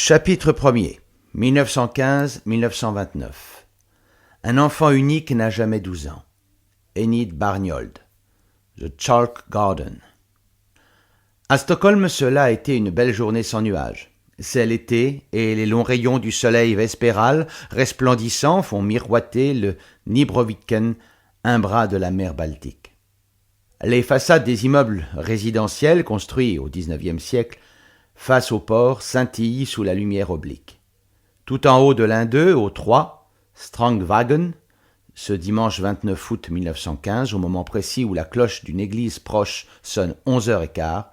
Chapitre 1er, 1915-1929. Un enfant unique n'a jamais 12 ans. Enid Barniold. The Chalk Garden. À Stockholm, cela a été une belle journée sans nuages. C'est l'été, et les longs rayons du soleil vespéral, resplendissants, font miroiter le Nybroviken, un bras de la mer Baltique. Les façades des immeubles résidentiels construits au XIXe siècle face au port scintillent sous la lumière oblique. Tout en haut de l'un d'eux, au 3, Strandvägen, ce dimanche 29 août 1915, au moment précis où la cloche d'une église proche sonne 11h15,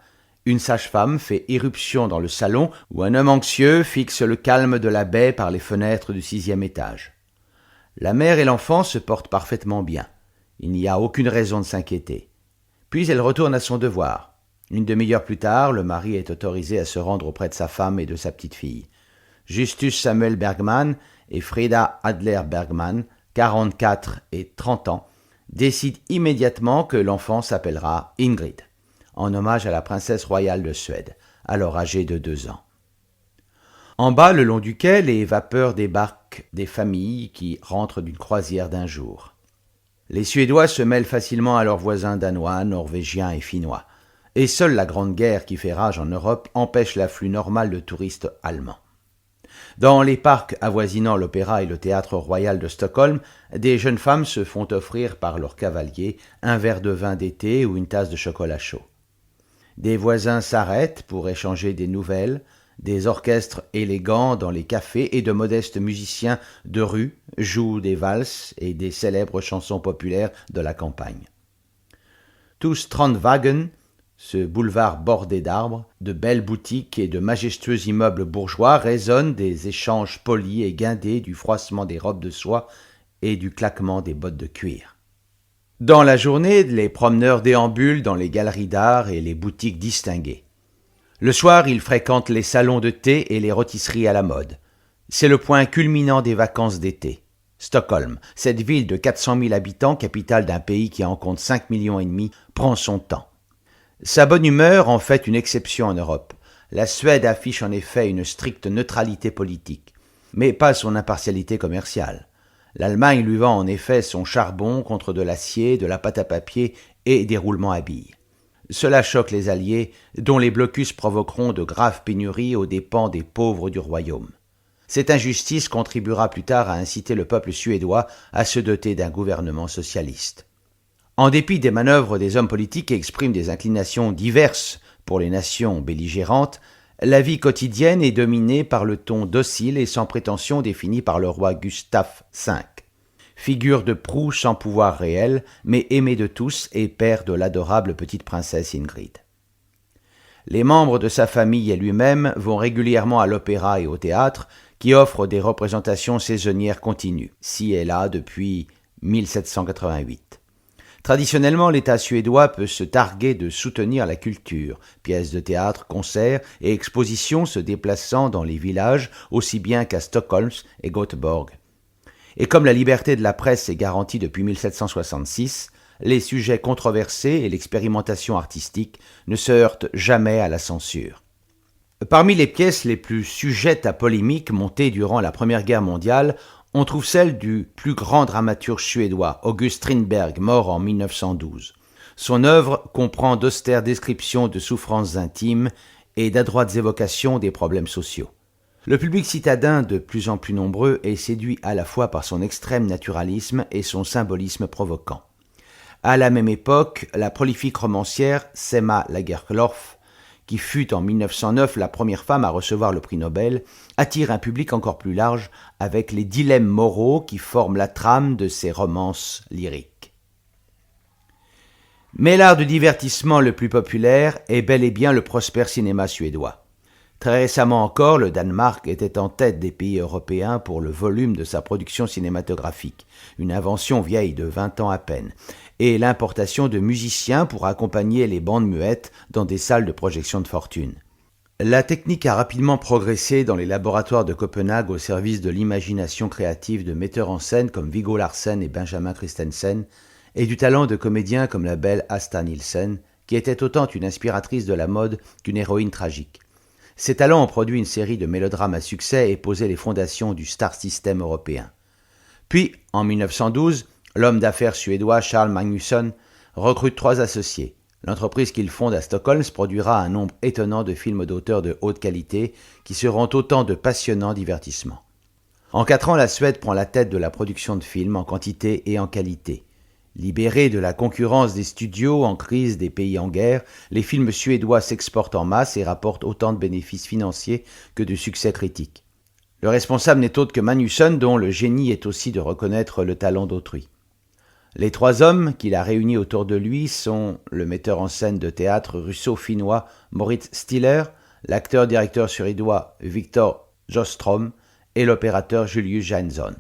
une sage-femme fait irruption dans le salon où un homme anxieux fixe le calme de la baie par les fenêtres du 6e étage. La mère et l'enfant se portent parfaitement bien. Il n'y a aucune raison de s'inquiéter. Puis elle retourne à son devoir. Une demi-heure plus tard, le mari est autorisé à se rendre auprès de sa femme et de sa petite-fille. Justus Samuel Bergman et Frida Adler Bergman, 44 et 30 ans, décident immédiatement que l'enfant s'appellera Ingrid, en hommage à la princesse royale de Suède, alors âgée de 2 ans. En bas, le long du quai, les vapeurs débarquent des familles qui rentrent d'une croisière d'un jour. Les Suédois se mêlent facilement à leurs voisins danois, norvégiens et finnois. Et seule la Grande Guerre qui fait rage en Europe empêche l'afflux normal de touristes allemands. Dans les parcs avoisinant l'opéra et le théâtre royal de Stockholm, des jeunes femmes se font offrir par leurs cavaliers un verre de vin d'été ou une tasse de chocolat chaud. Des voisins s'arrêtent pour échanger des nouvelles, des orchestres élégants dans les cafés et de modestes musiciens de rue jouent des valses et des célèbres chansons populaires de la campagne. Tout Strandvägen, ce boulevard bordé d'arbres, de belles boutiques et de majestueux immeubles bourgeois résonne des échanges polis et guindés du froissement des robes de soie et du claquement des bottes de cuir. Dans la journée, les promeneurs déambulent dans les galeries d'art et les boutiques distinguées. Le soir, ils fréquentent les salons de thé et les rôtisseries à la mode. C'est le point culminant des vacances d'été. Stockholm, cette ville de 400 000 habitants, capitale d'un pays qui en compte 5,5 millions, prend son temps. Sa bonne humeur en fait une exception en Europe. La Suède affiche en effet une stricte neutralité politique, mais pas son impartialité commerciale. L'Allemagne lui vend en effet son charbon contre de l'acier, de la pâte à papier et des roulements à billes. Cela choque les Alliés, dont les blocus provoqueront de graves pénuries aux dépens des pauvres du royaume. Cette injustice contribuera plus tard à inciter le peuple suédois à se doter d'un gouvernement socialiste. En dépit des manœuvres des hommes politiques qui expriment des inclinations diverses pour les nations belligérantes, la vie quotidienne est dominée par le ton docile et sans prétention défini par le roi Gustave V. Figure de proue sans pouvoir réel, mais aimé de tous et père de l'adorable petite princesse Ingrid. Les membres de sa famille et lui-même vont régulièrement à l'opéra et au théâtre, qui offrent des représentations saisonnières continues, ci et là depuis 1788. Traditionnellement, l'État suédois peut se targuer de soutenir la culture, pièces de théâtre, concerts et expositions se déplaçant dans les villages aussi bien qu'à Stockholm et Göteborg. Et comme la liberté de la presse est garantie depuis 1766, les sujets controversés et l'expérimentation artistique ne se heurtent jamais à la censure. Parmi les pièces les plus sujettes à polémique montées durant la Première Guerre mondiale, on trouve celle du plus grand dramaturge suédois, August Strindberg, mort en 1912. Son œuvre comprend d'austères descriptions de souffrances intimes et d'adroites évocations des problèmes sociaux. Le public citadin, de plus en plus nombreux, est séduit à la fois par son extrême naturalisme et son symbolisme provoquant. À la même époque, la prolifique romancière Selma Lagerlöf, qui fut en 1909 la première femme à recevoir le prix Nobel, attire un public encore plus large avec les dilemmes moraux qui forment la trame de ses romances lyriques. Mais l'art du divertissement le plus populaire est bel et bien le prospère cinéma suédois. Très récemment encore, le Danemark était en tête des pays européens pour le volume de sa production cinématographique, une invention vieille de 20 ans à peine, et l'importation de musiciens pour accompagner les bandes muettes dans des salles de projection de fortune. La technique a rapidement progressé dans les laboratoires de Copenhague au service de l'imagination créative de metteurs en scène comme Viggo Larsen et Benjamin Christensen, et du talent de comédiens comme la belle Asta Nielsen, qui était autant une inspiratrice de la mode qu'une héroïne tragique. Ses talents ont produit une série de mélodrames à succès et posé les fondations du star system européen. Puis, en 1912, l'homme d'affaires suédois Charles Magnusson recrute 3 associés. L'entreprise qu'il fonde à Stockholm produira un nombre étonnant de films d'auteurs de haute qualité qui seront autant de passionnants divertissements. En 4 ans, la Suède prend la tête de la production de films en quantité et en qualité. Libérés de la concurrence des studios en crise des pays en guerre, les films suédois s'exportent en masse et rapportent autant de bénéfices financiers que de succès critiques. Le responsable n'est autre que Magnusson, dont le génie est aussi de reconnaître le talent d'autrui. Les 3 hommes qu'il a réunis autour de lui sont le metteur en scène de théâtre russo-finnois Moritz Stiller, l'acteur-directeur suédois Victor Sjöström et l'opérateur Julius Jansson.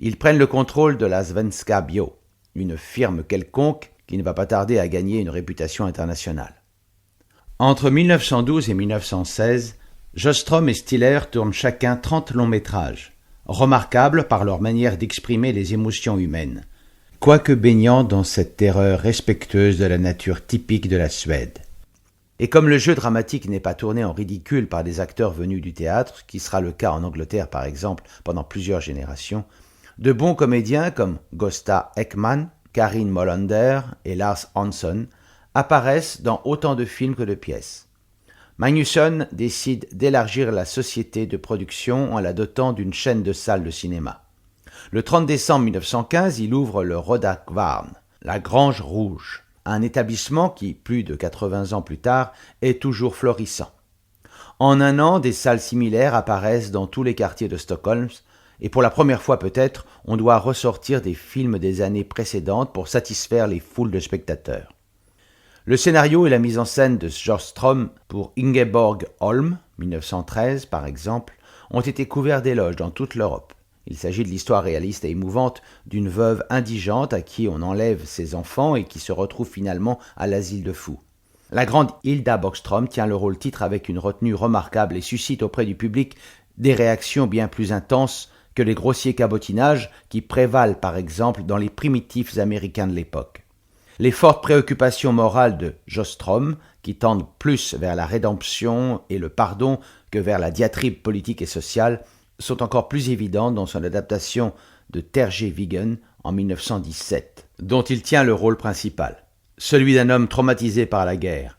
Ils prennent le contrôle de la Svenska Bio, une firme quelconque qui ne va pas tarder à gagner une réputation internationale. Entre 1912 et 1916, Sjöström et Stiller tournent chacun 30 longs métrages, remarquables par leur manière d'exprimer les émotions humaines, quoique baignant dans cette terreur respectueuse de la nature typique de la Suède. Et comme le jeu dramatique n'est pas tourné en ridicule par des acteurs venus du théâtre, ce qui sera le cas en Angleterre par exemple pendant plusieurs générations, de bons comédiens comme Gösta Ekman, Karin Molander et Lars Hansson apparaissent dans autant de films que de pièces. Magnusson décide d'élargir la société de production en la dotant d'une chaîne de salles de cinéma. Le 30 décembre 1915, il ouvre le Rådakvarn, la Grange Rouge, un établissement qui, plus de 80 ans plus tard, est toujours florissant. En un an, des salles similaires apparaissent dans tous les quartiers de Stockholm, et pour la première fois peut-être, on doit ressortir des films des années précédentes pour satisfaire les foules de spectateurs. Le scénario et la mise en scène de Sjöström pour Ingeborg Holm, 1913 par exemple, ont été couverts d'éloges dans toute l'Europe. Il s'agit de l'histoire réaliste et émouvante d'une veuve indigente à qui on enlève ses enfants et qui se retrouve finalement à l'asile de fous. La grande Hilda Bogström tient le rôle titre avec une retenue remarquable et suscite auprès du public des réactions bien plus intenses que les grossiers cabotinages qui prévalent par exemple dans les primitifs américains de l'époque. Les fortes préoccupations morales de Sjöström, qui tendent plus vers la rédemption et le pardon que vers la diatribe politique et sociale, sont encore plus évidentes dans son adaptation de Terjevigen en 1917, dont il tient le rôle principal, celui d'un homme traumatisé par la guerre,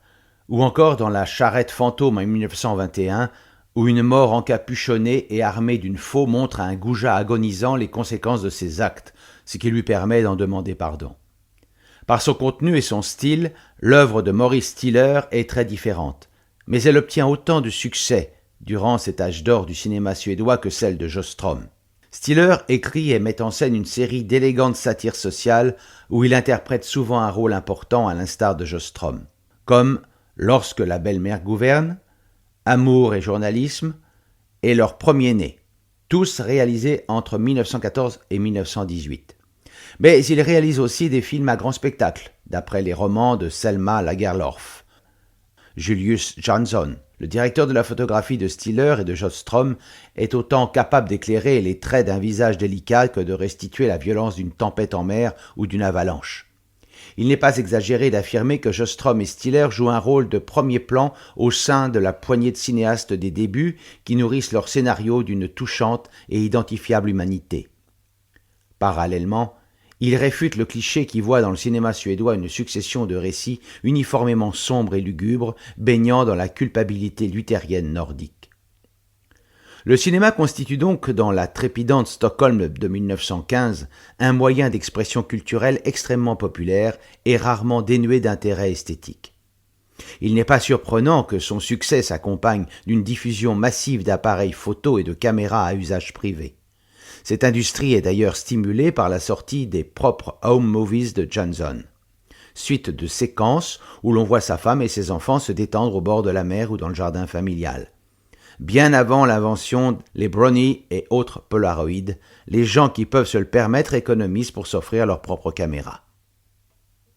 ou encore dans La charrette fantôme en 1921, où une mort encapuchonnée et armée d'une faux montre à un goujat agonisant les conséquences de ses actes, ce qui lui permet d'en demander pardon. Par son contenu et son style, l'œuvre de Maurice Stiller est très différente, mais elle obtient autant de succès durant cet âge d'or du cinéma suédois que celle de Sjöström. Stiller écrit et met en scène une série d'élégantes satires sociales où il interprète souvent un rôle important à l'instar de Sjöström, comme Lorsque la belle-mère gouverne, Amour et journalisme et Leur premier-né, tous réalisés entre 1914 et 1918. Mais il réalise aussi des films à grand spectacle, d'après les romans de Selma Lagerlöf. Julius Jansson, le directeur de la photographie de Stiller et de Sjöström, est autant capable d'éclairer les traits d'un visage délicat que de restituer la violence d'une tempête en mer ou d'une avalanche. Il n'est pas exagéré d'affirmer que Sjöström et Stiller jouent un rôle de premier plan au sein de la poignée de cinéastes des débuts qui nourrissent leur scénario d'une touchante et identifiable humanité. Parallèlement, il réfute le cliché qui voit dans le cinéma suédois une succession de récits uniformément sombres et lugubres, baignant dans la culpabilité luthérienne nordique. Le cinéma constitue donc, dans la trépidante Stockholm de 1915, un moyen d'expression culturelle extrêmement populaire et rarement dénué d'intérêt esthétique. Il n'est pas surprenant que son succès s'accompagne d'une diffusion massive d'appareils photo et de caméras à usage privé. Cette industrie est d'ailleurs stimulée par la sortie des propres home movies de Jansson, suite de séquences où l'on voit sa femme et ses enfants se détendre au bord de la mer ou dans le jardin familial. Bien avant l'invention des Brownie et autres Polaroid, les gens qui peuvent se le permettre économisent pour s'offrir leur propre caméra.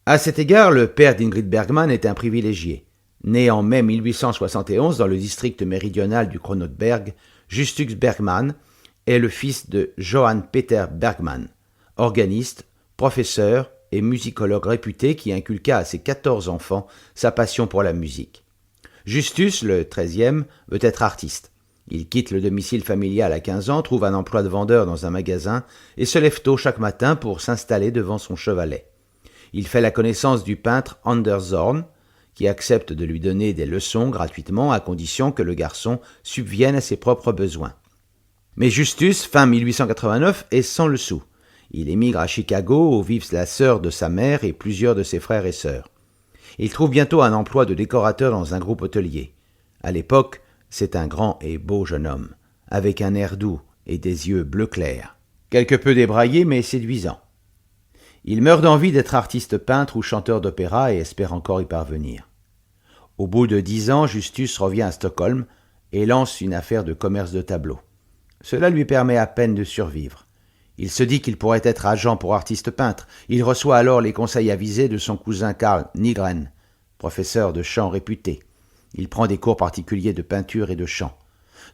À cet égard, le père d'Ingrid Bergman est un privilégié. Né en mai 1871 dans le district méridional du Kronoberg, Justus Bergman est le fils de Johann Peter Bergman, organiste, professeur et musicologue réputé qui inculqua à ses 14 enfants sa passion pour la musique. Justus, le 13e, veut être artiste. Il quitte le domicile familial à 15 ans, trouve un emploi de vendeur dans un magasin et se lève tôt chaque matin pour s'installer devant son chevalet. Il fait la connaissance du peintre Anders Zorn, qui accepte de lui donner des leçons gratuitement à condition que le garçon subvienne à ses propres besoins. Mais Justus, fin 1889, est sans le sou. Il émigre à Chicago où vivent la sœur de sa mère et plusieurs de ses frères et sœurs. Il trouve bientôt un emploi de décorateur dans un groupe hôtelier. À l'époque, c'est un grand et beau jeune homme, avec un air doux et des yeux bleu clair, quelque peu débraillé mais séduisant. Il meurt d'envie d'être artiste peintre ou chanteur d'opéra et espère encore y parvenir. Au bout de 10 ans, Justus revient à Stockholm et lance une affaire de commerce de tableaux. Cela lui permet à peine de survivre. Il se dit qu'il pourrait être agent pour artiste peintre. Il reçoit alors les conseils avisés de son cousin Carl Nygren, professeur de chant réputé. Il prend des cours particuliers de peinture et de chant.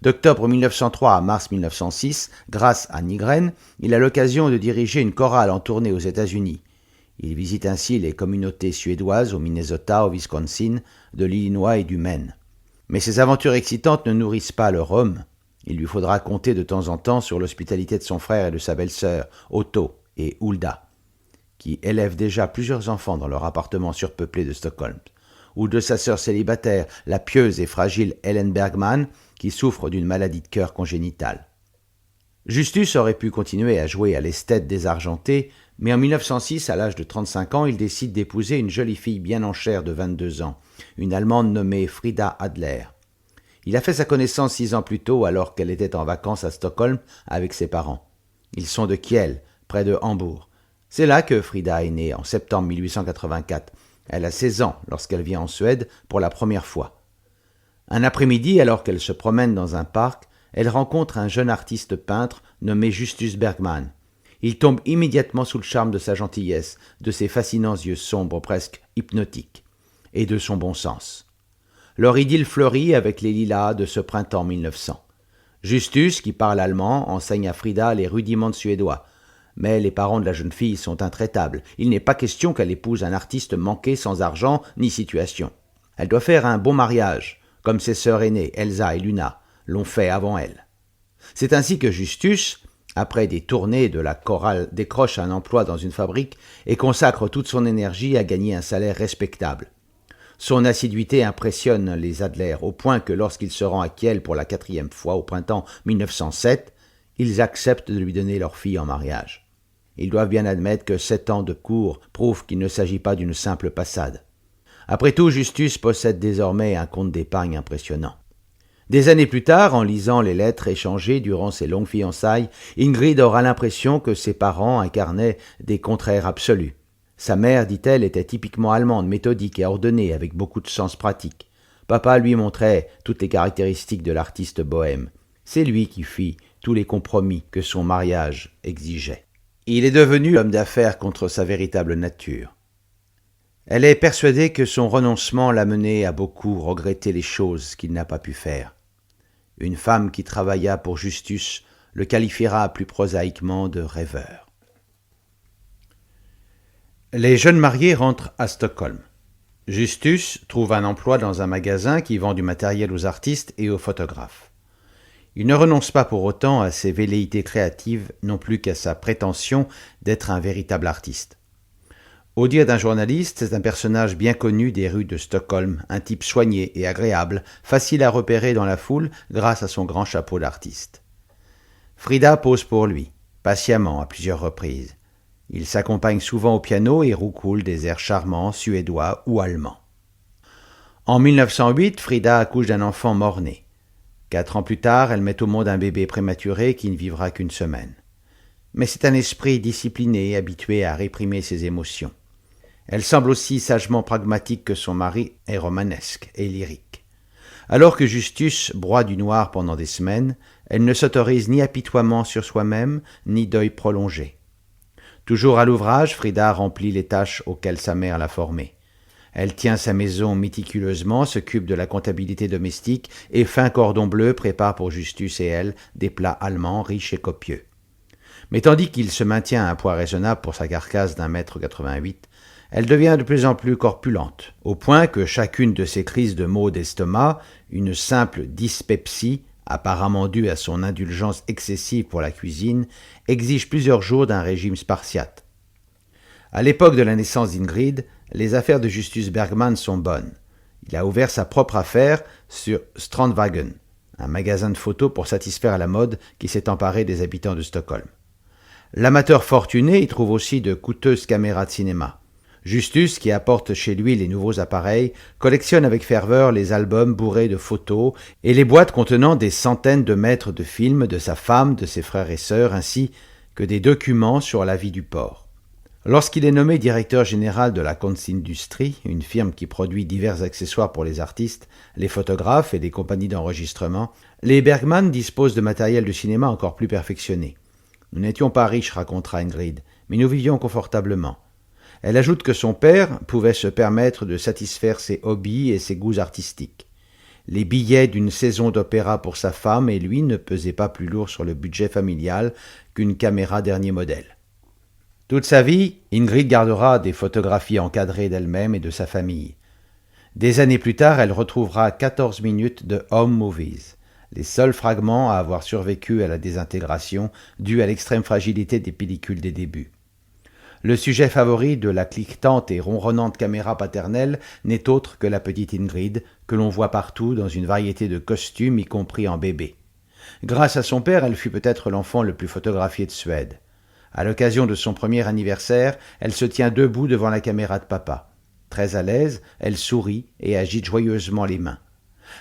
D'octobre 1903 à mars 1906, grâce à Nygren, il a l'occasion de diriger une chorale en tournée aux États-Unis. Il visite ainsi les communautés suédoises au Minnesota, au Wisconsin, de l'Illinois et du Maine. Mais ces aventures excitantes ne nourrissent pas leur homme. Il lui faudra compter de temps en temps sur l'hospitalité de son frère et de sa belle-sœur, Otto et Hulda, qui élèvent déjà plusieurs enfants dans leur appartement surpeuplé de Stockholm, ou de sa sœur célibataire, la pieuse et fragile Ellen Bergman, qui souffre d'une maladie de cœur congénitale. Justus aurait pu continuer à jouer à l'esthète désargenté, mais en 1906, à l'âge de 35 ans, il décide d'épouser une jolie fille bien en chair de 22 ans, une Allemande nommée Frida Adler. Il a fait sa connaissance 6 ans plus tôt, alors qu'elle était en vacances à Stockholm avec ses parents. Ils sont de Kiel, près de Hambourg. C'est là que Frida est née, en septembre 1884. Elle a 16 ans lorsqu'elle vient en Suède pour la première fois. Un après-midi, alors qu'elle se promène dans un parc, elle rencontre un jeune artiste peintre nommé Justus Bergman. Il tombe immédiatement sous le charme de sa gentillesse, de ses fascinants yeux sombres presque hypnotiques, et de son bon sens. Leur idylle fleurit avec les lilas de ce printemps 1900. Justus, qui parle allemand, enseigne à Frida les rudiments de suédois. Mais les parents de la jeune fille sont intraitables. Il n'est pas question qu'elle épouse un artiste manqué sans argent ni situation. Elle doit faire un bon mariage, comme ses sœurs aînées, Elsa et Luna, l'ont fait avant elle. C'est ainsi que Justus, après des tournées de la chorale, décroche un emploi dans une fabrique et consacre toute son énergie à gagner un salaire respectable. Son assiduité impressionne les Adler au point que lorsqu'il se rend à Kiel pour la 4e fois au printemps 1907, ils acceptent de lui donner leur fille en mariage. Ils doivent bien admettre que 7 ans de cours prouvent qu'il ne s'agit pas d'une simple passade. Après tout, Justus possède désormais un compte d'épargne impressionnant. Des années plus tard, en lisant les lettres échangées durant ses longues fiançailles, Ingrid aura l'impression que ses parents incarnaient des contraires absolus. Sa mère, dit-elle, était typiquement allemande, méthodique et ordonnée, avec beaucoup de sens pratique. Papa lui montrait toutes les caractéristiques de l'artiste bohème. C'est lui qui fit tous les compromis que son mariage exigeait. Il est devenu homme d'affaires contre sa véritable nature. Elle est persuadée que son renoncement l'a mené à beaucoup regretter les choses qu'il n'a pas pu faire. Une femme qui travailla pour Justus le qualifiera plus prosaïquement de rêveur. Les jeunes mariés rentrent à Stockholm. Justus trouve un emploi dans un magasin qui vend du matériel aux artistes et aux photographes. Il ne renonce pas pour autant à ses velléités créatives, non plus qu'à sa prétention d'être un véritable artiste. Au dire d'un journaliste, c'est un personnage bien connu des rues de Stockholm, un type soigné et agréable, facile à repérer dans la foule grâce à son grand chapeau d'artiste. Frida pose pour lui, patiemment à plusieurs reprises. Il s'accompagne souvent au piano et roucoule des airs charmants suédois ou allemands. En 1908, Frida accouche d'un enfant mort-né. 4 ans plus tard, elle met au monde un bébé prématuré qui ne vivra qu'1 semaine. Mais c'est un esprit discipliné, habitué à réprimer ses émotions. Elle semble aussi sagement pragmatique que son mari est romanesque et lyrique. Alors que Justus broie du noir pendant des semaines, elle ne s'autorise ni apitoiement sur soi-même, ni deuil prolongé. Toujours à l'ouvrage, Frida remplit les tâches auxquelles sa mère l'a formée. Elle tient sa maison méticuleusement, s'occupe de la comptabilité domestique et fin cordon bleu prépare pour Justus et elle des plats allemands riches et copieux. Mais tandis qu'il se maintient à un poids raisonnable pour sa carcasse d'1,88 m, Elle devient de plus en plus corpulente, au point que chacune de ses crises de maux d'estomac, une simple dyspepsie, apparemment due à son indulgence excessive pour la cuisine, exige plusieurs jours d'un régime spartiate. À l'époque de la naissance d'Ingrid, les affaires de Justus Bergman sont bonnes. Il a ouvert sa propre affaire sur Strandvägen, un magasin de photos pour satisfaire à la mode qui s'est emparé des habitants de Stockholm. L'amateur fortuné y trouve aussi de coûteuses caméras de cinéma. Justus, qui apporte chez lui les nouveaux appareils, collectionne avec ferveur les albums bourrés de photos et les boîtes contenant des centaines de mètres de films de sa femme, de ses frères et sœurs, ainsi que des documents sur la vie du port. Lorsqu'il est nommé directeur général de la Kunstindustrie, une firme qui produit divers accessoires pour les artistes, les photographes et les compagnies d'enregistrement, les Bergman disposent de matériel de cinéma encore plus perfectionné. Nous n'étions pas riches, racontera Ingrid, mais nous vivions confortablement. Elle ajoute que son père pouvait se permettre de satisfaire ses hobbies et ses goûts artistiques. Les billets d'une saison d'opéra pour sa femme et lui ne pesaient pas plus lourd sur le budget familial qu'une caméra dernier modèle. Toute sa vie, Ingrid gardera des photographies encadrées d'elle-même et de sa famille. Des années plus tard, elle retrouvera 14 minutes de home movies, les seuls fragments à avoir survécu à la désintégration due à l'extrême fragilité des pellicules des débuts. Le sujet favori de la cliquetante et ronronnante caméra paternelle n'est autre que la petite Ingrid, que l'on voit partout dans une variété de costumes, y compris en bébé. Grâce à son père, elle fut peut-être l'enfant le plus photographié de Suède. À l'occasion de son premier anniversaire, elle se tient debout devant la caméra de papa. Très à l'aise, elle sourit et agite joyeusement les mains.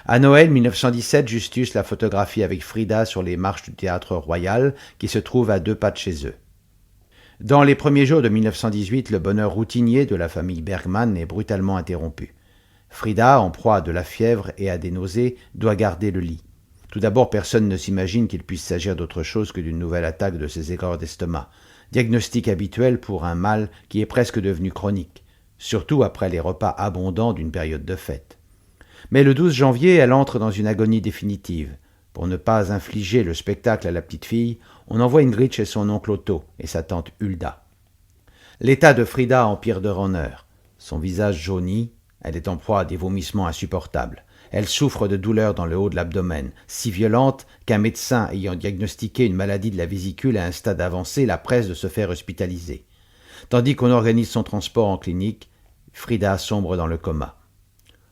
À Noël 1917, Justus la photographie avec Frida sur les marches du Théâtre Royal, qui se trouve à 2 pas de chez eux. Dans les premiers jours de 1918, le bonheur routinier de la famille Bergman est brutalement interrompu. Frida, en proie à de la fièvre et à des nausées, doit garder le lit. Tout d'abord, personne ne s'imagine qu'il puisse s'agir d'autre chose que d'une nouvelle attaque de ses aigreurs d'estomac, diagnostic habituel pour un mal qui est presque devenu chronique, surtout après les repas abondants d'une période de fête. Mais le 12 janvier, elle entre dans une agonie définitive. Pour ne pas infliger le spectacle à la petite fille, on envoie Ingrid chez son oncle Otto et sa tante Hulda. L'état de Frida empire d'heure en heure. Son visage jaunit, elle est en proie à des vomissements insupportables. Elle souffre de douleurs dans le haut de l'abdomen, si violentes qu'un médecin ayant diagnostiqué une maladie de la vésicule à un stade avancé la presse de se faire hospitaliser. Tandis qu'on organise son transport en clinique, Frida sombre dans le coma.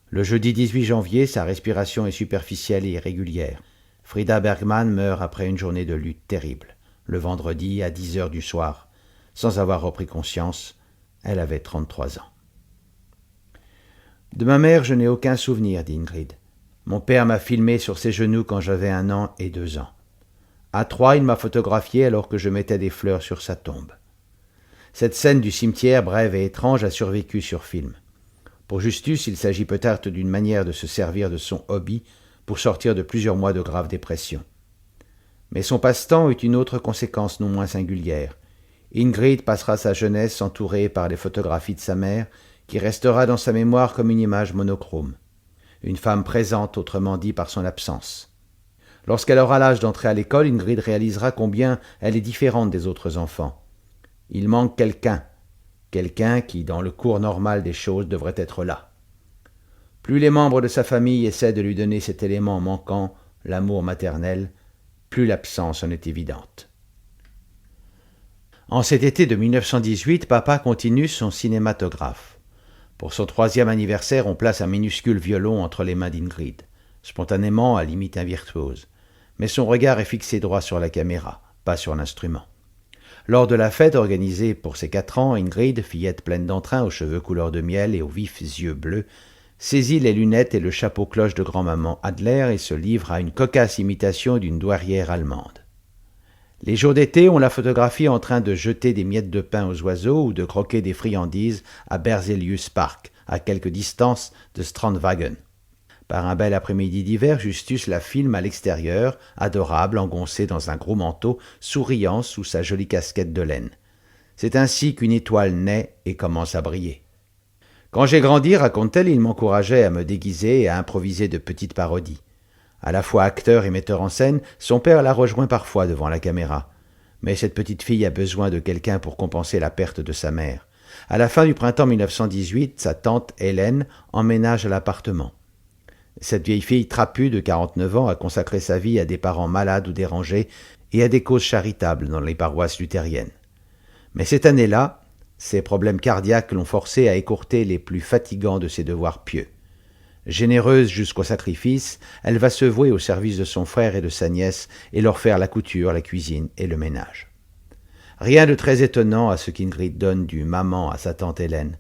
Le jeudi 18 janvier, sa respiration est superficielle et irrégulière. Frida Bergman meurt après une journée de lutte terrible, le vendredi à 10 heures du soir. Sans avoir repris conscience, elle avait 33 ans. De ma mère, je n'ai aucun souvenir, dit Ingrid. Mon père m'a filmé sur ses genoux quand j'avais 1 an et 2 ans. À 3, il m'a photographié alors que je mettais des fleurs sur sa tombe. Cette scène du cimetière, brève et étrange, a survécu sur film. Pour Justus, il s'agit peut-être d'une manière de se servir de son hobby pour sortir de plusieurs mois de grave dépression. Mais son passe-temps eut une autre conséquence non moins singulière. Ingrid passera sa jeunesse entourée par les photographies de sa mère, qui restera dans sa mémoire comme une image monochrome. Une femme présente, autrement dit, par son absence. Lorsqu'elle aura l'âge d'entrer à l'école, Ingrid réalisera combien elle est différente des autres enfants. Il manque quelqu'un qui, dans le cours normal des choses, devrait être là. Plus les membres de sa famille essaient de lui donner cet élément manquant, l'amour maternel, plus l'absence en est évidente. En cet été de 1918, papa continue son cinématographe. Pour son 3e anniversaire, on place un minuscule violon entre les mains d'Ingrid, spontanément à limite un virtuose. Mais son regard est fixé droit sur la caméra, pas sur l'instrument. Lors de la fête organisée pour ses 4 ans, Ingrid, fillette pleine d'entrain, aux cheveux couleur de miel et aux vifs yeux bleus, saisit les lunettes et le chapeau cloche de grand-maman Adler et se livre à une cocasse imitation d'une douairière allemande. Les jours d'été, on la photographie en train de jeter des miettes de pain aux oiseaux ou de croquer des friandises à Berzelius Park, à quelque distance de Strandvägen. Par un bel après-midi d'hiver, Justus la filme à l'extérieur, adorable, engoncée dans un gros manteau, souriant sous sa jolie casquette de laine. C'est ainsi qu'une étoile naît et commence à briller. Quand j'ai grandi, raconte-t-elle, il m'encourageait à me déguiser et à improviser de petites parodies. À la fois acteur et metteur en scène, son père la rejoint parfois devant la caméra. Mais cette petite fille a besoin de quelqu'un pour compenser la perte de sa mère. À la fin du printemps 1918, sa tante Hélène emménage à l'appartement. Cette vieille fille trapue de 49 ans a consacré sa vie à des parents malades ou dérangés et à des causes charitables dans les paroisses luthériennes. Mais cette année-là, ses problèmes cardiaques l'ont forcée à écourter les plus fatigants de ses devoirs pieux. Généreuse jusqu'au sacrifice, elle va se vouer au service de son frère et de sa nièce et leur faire la couture, la cuisine et le ménage. Rien de très étonnant à ce qu'Ingrid donne du maman à sa tante Hélène,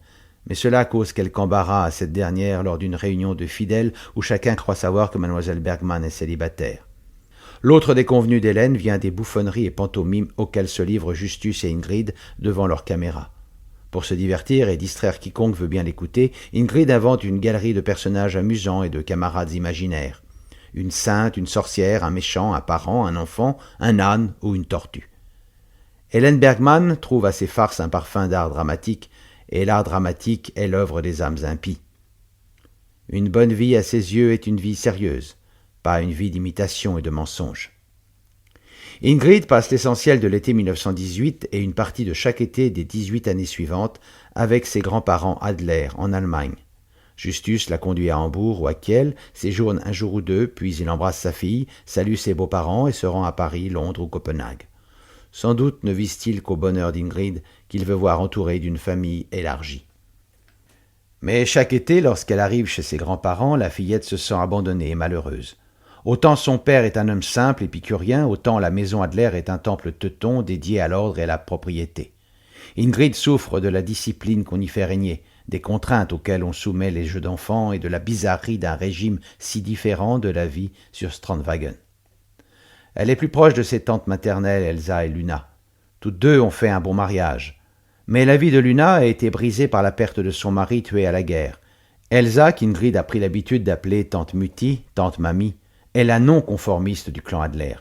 mais cela cause quelque embarras à cette dernière lors d'une réunion de fidèles où chacun croit savoir que mademoiselle Bergman est célibataire. L'autre déconvenue d'Hélène vient des bouffonneries et pantomimes auxquelles se livrent Justus et Ingrid devant leur caméra. Pour se divertir et distraire quiconque veut bien l'écouter, Ingrid invente une galerie de personnages amusants et de camarades imaginaires. Une sainte, une sorcière, un méchant, un parent, un enfant, un âne ou une tortue. Hélène Bergman trouve à ses farces un parfum d'art dramatique, et l'art dramatique est l'œuvre des âmes impies. Une bonne vie à ses yeux est une vie sérieuse, pas une vie d'imitation et de mensonge. Ingrid passe l'essentiel de l'été 1918 et une partie de chaque été des 18 années suivantes avec ses grands-parents Adler en Allemagne. Justus la conduit à Hambourg ou à Kiel, séjourne un jour ou deux, puis il embrasse sa fille, salue ses beaux-parents et se rend à Paris, Londres ou Copenhague. Sans doute ne vise-t-il qu'au bonheur d'Ingrid, qu'il veut voir entourée d'une famille élargie. Mais chaque été, lorsqu'elle arrive chez ses grands-parents, la fillette se sent abandonnée et malheureuse. Autant son père est un homme simple, épicurien, autant la maison Adler est un temple teuton dédié à l'ordre et à la propriété. Ingrid souffre de la discipline qu'on y fait régner, des contraintes auxquelles on soumet les jeux d'enfants et de la bizarrerie d'un régime si différent de la vie sur Strandwagen. Elle est plus proche de ses tantes maternelles, Elsa et Luna. Toutes deux ont fait un bon mariage. Mais la vie de Luna a été brisée par la perte de son mari tué à la guerre. Elsa, qu'Ingrid a pris l'habitude d'appeler tante Mutti, tante Mamie, est la non-conformiste du clan Adler.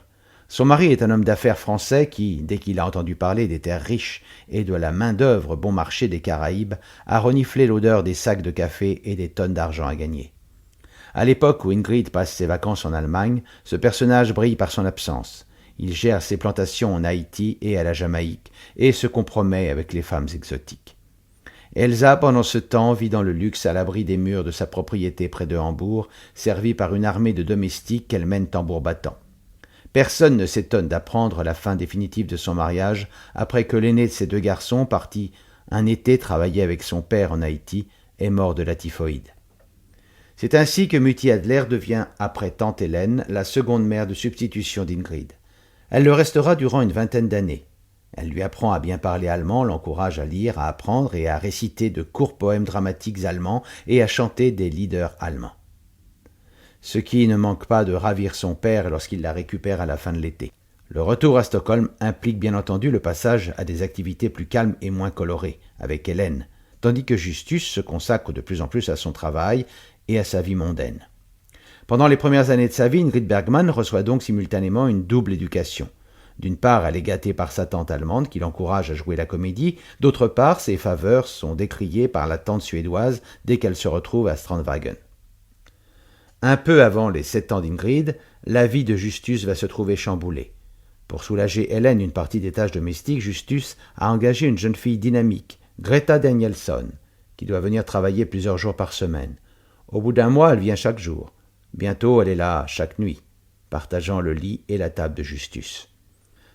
Son mari est un homme d'affaires français qui, dès qu'il a entendu parler des terres riches et de la main-d'œuvre bon marché des Caraïbes, a reniflé l'odeur des sacs de café et des tonnes d'argent à gagner. À l'époque où Ingrid passe ses vacances en Allemagne, ce personnage brille par son absence. Il gère ses plantations en Haïti et à la Jamaïque et se compromet avec les femmes exotiques. Elsa, pendant ce temps, vit dans le luxe à l'abri des murs de sa propriété près de Hambourg, servie par une armée de domestiques qu'elle mène tambour battant. Personne ne s'étonne d'apprendre la fin définitive de son mariage après que l'aîné de ses deux garçons, parti un été travailler avec son père en Haïti, est mort de la typhoïde. C'est ainsi que Mutti Adler devient, après tante Hélène, la seconde mère de substitution d'Ingrid. Elle le restera durant une vingtaine d'années. Elle lui apprend à bien parler allemand, l'encourage à lire, à apprendre et à réciter de courts poèmes dramatiques allemands et à chanter des lieders allemands. Ce qui ne manque pas de ravir son père lorsqu'il la récupère à la fin de l'été. Le retour à Stockholm implique bien entendu le passage à des activités plus calmes et moins colorées, avec Hélène, tandis que Justus se consacre de plus en plus à son travail et à sa vie mondaine. Pendant les premières années de sa vie, Ingrid Bergman reçoit donc simultanément une double éducation. D'une part, elle est gâtée par sa tante allemande qui l'encourage à jouer la comédie. D'autre part, ses faveurs sont décriées par la tante suédoise dès qu'elle se retrouve à Strandwagen. Un peu avant les 7 ans d'Ingrid, la vie de Justus va se trouver chamboulée. Pour soulager Hélène une partie des tâches domestiques, Justus a engagé une jeune fille dynamique, Greta Danielsson, qui doit venir travailler plusieurs jours par semaine. Au bout d'un mois, elle vient chaque jour. Bientôt, elle est là chaque nuit, partageant le lit et la table de Justus.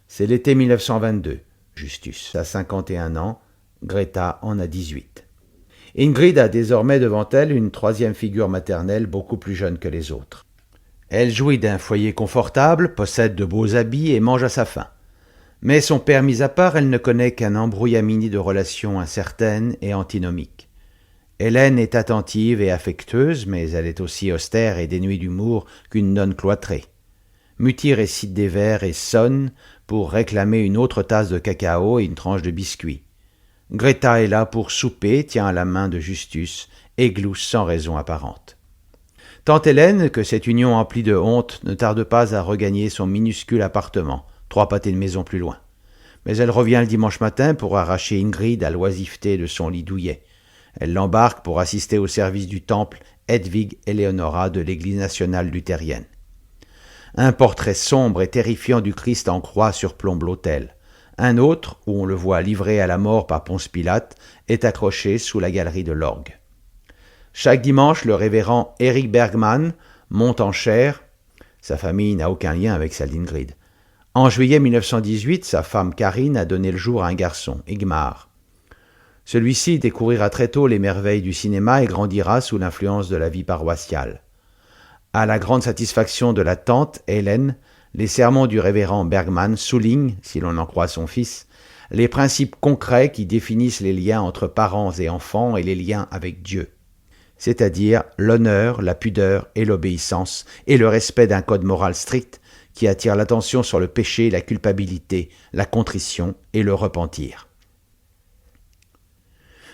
C'est l'été 1922. Justus a 51 ans, Greta en a 18. Ingrid a désormais devant elle une troisième figure maternelle beaucoup plus jeune que les autres. Elle jouit d'un foyer confortable, possède de beaux habits et mange à sa faim. Mais son père mis à part, elle ne connaît qu'un embrouillamini de relations incertaines et antinomiques. Hélène est attentive et affectueuse, mais elle est aussi austère et dénuée d'humour qu'une nonne cloîtrée. Mutti récite des vers et sonne pour réclamer une autre tasse de cacao et une tranche de biscuit. Greta est là pour souper, tient la main de Justus et glousse sans raison apparente. Tante Hélène, que cette union emplit de honte, ne tarde pas à regagner son minuscule appartement, 3 pâtés de maison plus loin. Mais elle revient le dimanche matin pour arracher Ingrid à l'oisiveté de son lit douillet. Elle l'embarque pour assister au service du temple Hedwig Eleonora de l'Église nationale luthérienne. Un portrait sombre et terrifiant du Christ en croix surplombe l'autel. Un autre, où on le voit livré à la mort par Ponce Pilate, est accroché sous la galerie de l'orgue. Chaque dimanche, le révérend Eric Bergman monte en chair. Sa famille n'a aucun lien avec celle d'Ingrid. En juillet 1918, sa femme Karine a donné le jour à un garçon, Igmar. Celui-ci découvrira très tôt les merveilles du cinéma et grandira sous l'influence de la vie paroissiale. À la grande satisfaction de la tante, Hélène, les sermons du révérend Bergman soulignent, si l'on en croit son fils, les principes concrets qui définissent les liens entre parents et enfants et les liens avec Dieu, c'est-à-dire l'honneur, la pudeur et l'obéissance, et le respect d'un code moral strict qui attire l'attention sur le péché, la culpabilité, la contrition et le repentir.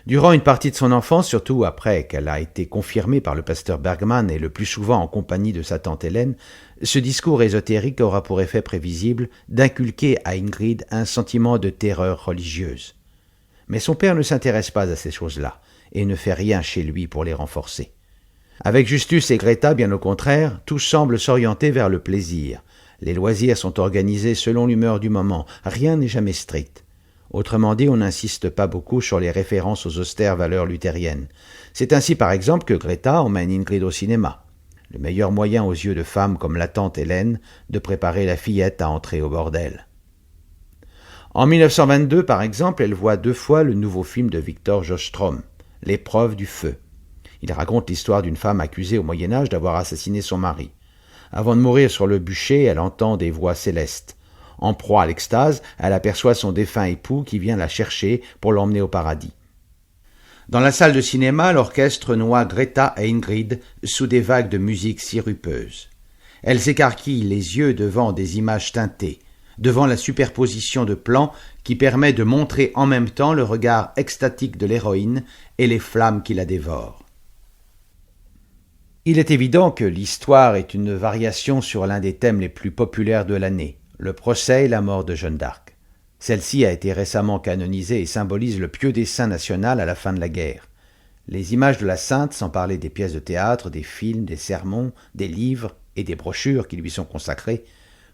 Durant une partie de son enfance, surtout après qu'elle a été confirmée par le pasteur Bergman et le plus souvent en compagnie de sa tante Hélène, ce discours ésotérique aura pour effet prévisible d'inculquer à Ingrid un sentiment de terreur religieuse. Mais son père ne s'intéresse pas à ces choses-là et ne fait rien chez lui pour les renforcer. Avec Justus et Greta, bien au contraire, tout semble s'orienter vers le plaisir. Les loisirs sont organisés selon l'humeur du moment, rien n'est jamais strict. Autrement dit, on n'insiste pas beaucoup sur les références aux austères valeurs luthériennes. C'est ainsi par exemple que Greta emmène Ingrid au cinéma. Le meilleur moyen aux yeux de femmes comme la tante Hélène de préparer la fillette à entrer au bordel. En 1922, par exemple, elle voit 2 fois le nouveau film de Victor Sjöström, L'épreuve du feu. Il raconte l'histoire d'une femme accusée au Moyen-Âge d'avoir assassiné son mari. Avant de mourir sur le bûcher, elle entend des voix célestes. En proie à l'extase, elle aperçoit son défunt époux qui vient la chercher pour l'emmener au paradis. Dans la salle de cinéma, l'orchestre noie Greta et Ingrid sous des vagues de musique sirupeuses. Elles s'écarquillent les yeux devant des images teintées, devant la superposition de plans qui permet de montrer en même temps le regard extatique de l'héroïne et les flammes qui la dévorent. Il est évident que l'histoire est une variation sur l'un des thèmes les plus populaires de l'année, le procès et la mort de Jeanne d'Arc. Celle-ci a été récemment canonisée et symbolise le pieux dessein national à la fin de la guerre. Les images de la sainte, sans parler des pièces de théâtre, des films, des sermons, des livres et des brochures qui lui sont consacrés,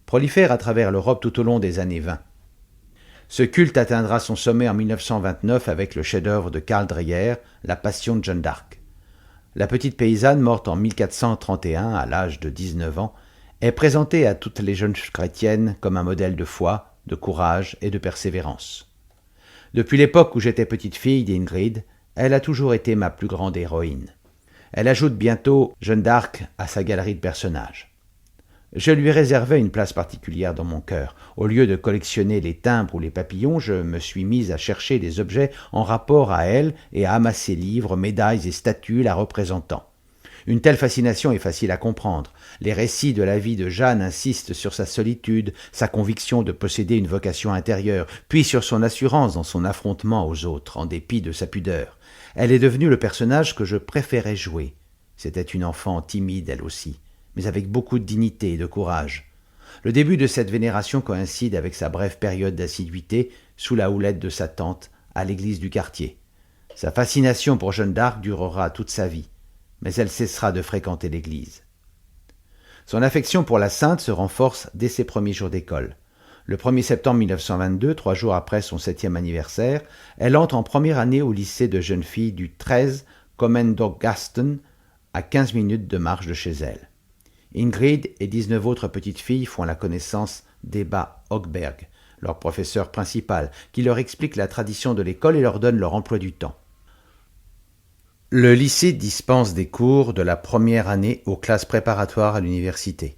prolifèrent à travers l'Europe tout au long des années 20. Ce culte atteindra son sommet en 1929 avec le chef-d'œuvre de Karl Dreyer, La Passion de Jeanne d'Arc. La petite paysanne, morte en 1431 à l'âge de 19 ans, est présentée à toutes les jeunes chrétiennes comme un modèle de foi, de courage et de persévérance. Depuis l'époque où j'étais petite fille d'Ingrid, elle a toujours été ma plus grande héroïne. Elle ajoute bientôt Jeanne d'Arc à sa galerie de personnages. Je lui réservais une place particulière dans mon cœur. Au lieu de collectionner les timbres ou les papillons, je me suis mise à chercher des objets en rapport à elle et à amasser livres, médailles et statues la représentant. Une telle fascination est facile à comprendre. Les récits de la vie de Jeanne insistent sur sa solitude, sa conviction de posséder une vocation intérieure, puis sur son assurance dans son affrontement aux autres, en dépit de sa pudeur. Elle est devenue le personnage que je préférais jouer. C'était une enfant timide, elle aussi, mais avec beaucoup de dignité et de courage. Le début de cette vénération coïncide avec sa brève période d'assiduité sous la houlette de sa tante à l'église du quartier. Sa fascination pour Jeanne d'Arc durera toute sa vie, mais elle cessera de fréquenter l'église. Son affection pour la sainte se renforce dès ses premiers jours d'école. Le 1er septembre 1922, 3 jours après son 7e anniversaire, elle entre en première année au lycée de jeunes filles du 13 Kommendorfgasten, à 15 minutes de marche de chez elle. Ingrid et 19 autres petites filles font la connaissance d'Ebba Högberg, leur professeur principal, qui leur explique la tradition de l'école et leur donne leur emploi du temps. Le lycée dispense des cours de la première année aux classes préparatoires à l'université.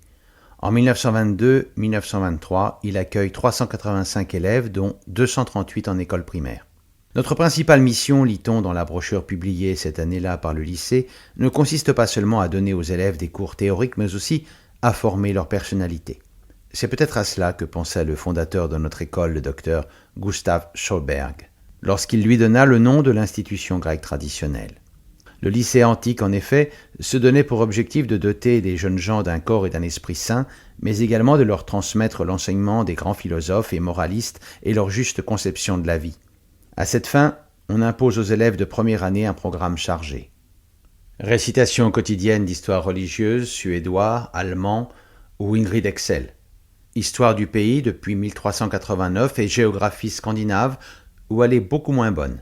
En 1922-1923, il accueille 385 élèves, dont 238 en école primaire. Notre principale mission, lit-on dans la brochure publiée cette année-là par le lycée, ne consiste pas seulement à donner aux élèves des cours théoriques, mais aussi à former leur personnalité. C'est peut-être à cela que pensait le fondateur de notre école, le docteur Gustav Schöberg, lorsqu'il lui donna le nom de l'institution grecque traditionnelle. Le lycée antique, en effet, se donnait pour objectif de doter les jeunes gens d'un corps et d'un esprit sains, mais également de leur transmettre l'enseignement des grands philosophes et moralistes et leur juste conception de la vie. À cette fin, on impose aux élèves de première année un programme chargé. Récitation quotidienne d'histoire religieuse, suédois, allemand, où Ingrid excelle. histoire du pays depuis 1389 et géographie scandinave, où elle est beaucoup moins bonne.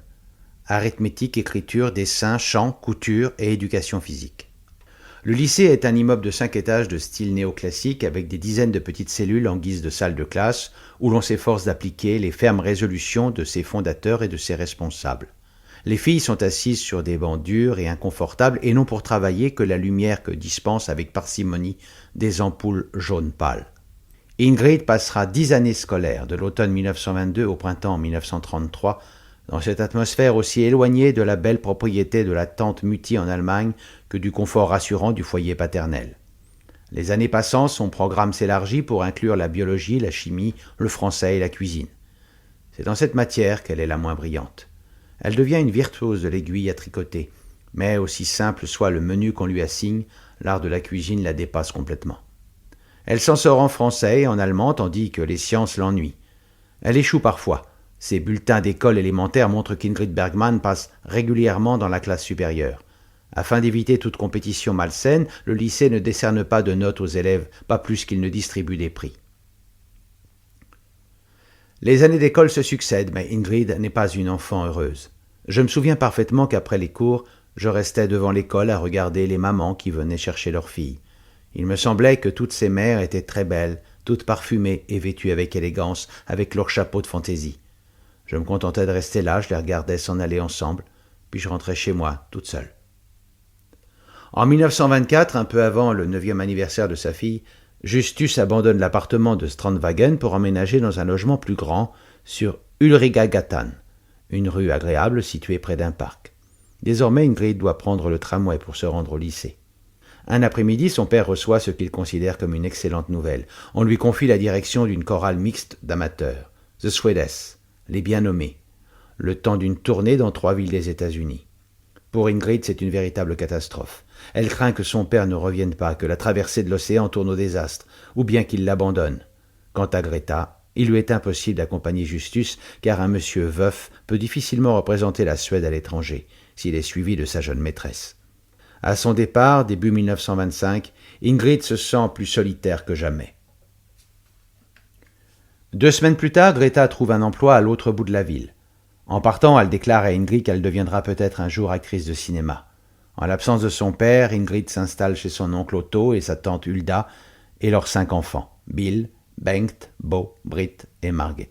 Arithmétique, écriture, dessin, chant, couture et éducation physique. Le lycée est un immeuble de 5 étages de style néoclassique avec des dizaines de petites cellules en guise de salle de classe où l'on s'efforce d'appliquer les fermes résolutions de ses fondateurs et de ses responsables. Les filles sont assises sur des bancs durs et inconfortables et n'ont pour travailler que la lumière que dispensent avec parcimonie des ampoules jaunes pâles. Ingrid passera 10 années scolaires, de l'automne 1922 au printemps 1933, dans cette atmosphère aussi éloignée de la belle propriété de la tante mutie en Allemagne que du confort rassurant du foyer paternel. Les années passant, son programme s'élargit pour inclure la biologie, la chimie, le français et la cuisine. C'est dans cette matière qu'elle est la moins brillante. Elle devient une virtuose de l'aiguille à tricoter, mais aussi simple soit le menu qu'on lui assigne, l'art de la cuisine la dépasse complètement. Elle s'en sort en français et en allemand tandis que les sciences l'ennuient. Elle échoue parfois. Ses bulletins d'école élémentaire montrent qu'Ingrid Bergman passe régulièrement dans la classe supérieure. Afin d'éviter toute compétition malsaine, le lycée ne décerne pas de notes aux élèves, pas plus qu'il ne distribue des prix. Les années d'école se succèdent, mais Ingrid n'est pas une enfant heureuse. Je me souviens parfaitement qu'après les cours, je restais devant l'école à regarder les mamans qui venaient chercher leurs filles. Il me semblait que toutes ces mères étaient très belles, toutes parfumées et vêtues avec élégance, avec leurs chapeaux de fantaisie. Je me contentais de rester là, je les regardais s'en aller ensemble, puis je rentrais chez moi, toute seule. En 1924, un peu avant le 9e anniversaire de sa fille, Justus abandonne l'appartement de Strandwagen pour emménager dans un logement plus grand sur Ulrikagatan, une rue agréable située près d'un parc. Désormais, Ingrid doit prendre le tramway pour se rendre au lycée. Un après-midi, son père reçoit ce qu'il considère comme une excellente nouvelle. On lui confie la direction d'une chorale mixte d'amateurs, The Swedes, les bien nommés, le temps d'une tournée dans 3 villes des États-Unis. Pour Ingrid, c'est une véritable catastrophe. Elle craint que son père ne revienne pas, que la traversée de l'océan tourne au désastre, ou bien qu'il l'abandonne. Quant à Greta, il lui est impossible d'accompagner Justus, car un monsieur veuf peut difficilement représenter la Suède à l'étranger, s'il est suivi de sa jeune maîtresse. À son départ, début 1925, Ingrid se sent plus solitaire que jamais. 2 semaines plus tard, Greta trouve un emploi à l'autre bout de la ville. En partant, elle déclare à Ingrid qu'elle deviendra peut-être un jour actrice de cinéma. En l'absence de son père, Ingrid s'installe chez son oncle Otto et sa tante Hulda et leurs 5 enfants, Bill, Bengt, Bo, Britt et Margit.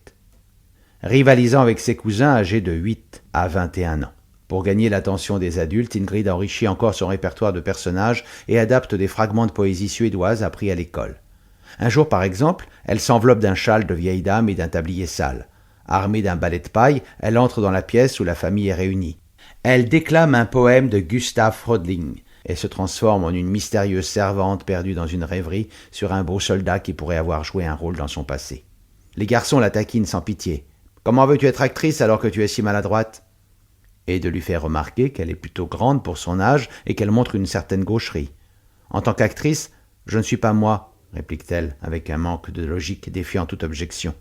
Rivalisant avec ses cousins âgés de 8 à 21 ans. Pour gagner l'attention des adultes, Ingrid enrichit encore son répertoire de personnages et adapte des fragments de poésie suédoise appris à l'école. Un jour, par exemple, elle s'enveloppe d'un châle de vieille dame et d'un tablier sale. Armée d'un balai de paille, elle entre dans la pièce où la famille est réunie. Elle déclame un poème de Gustav Fröding et se transforme en une mystérieuse servante perdue dans une rêverie sur un beau soldat qui pourrait avoir joué un rôle dans son passé. Les garçons la taquinent sans pitié. « Comment veux-tu être actrice alors que tu es si maladroite ?» Et de lui faire remarquer qu'elle est plutôt grande pour son âge et qu'elle montre une certaine gaucherie. « En tant qu'actrice, je ne suis pas moi, » réplique-t-elle avec un manque de logique défiant toute objection.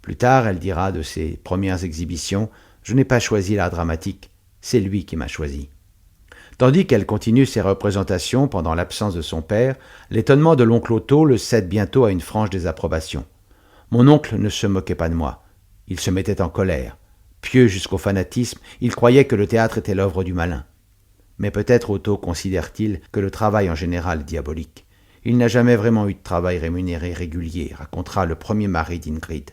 Plus tard, elle dira de ses premières exhibitions « Je n'ai pas choisi l'art dramatique, c'est lui qui m'a choisi. » Tandis qu'elle continue ses représentations pendant l'absence de son père, l'étonnement de l'oncle Otto le cède bientôt à une franche désapprobation. Mon oncle ne se moquait pas de moi. Il se mettait en colère. Pieux jusqu'au fanatisme, il croyait que le théâtre était l'œuvre du malin. Mais peut-être Otto considère-t-il que le travail en général est diabolique. Il n'a jamais vraiment eu de travail rémunéré régulier, racontera le premier mari d'Ingrid.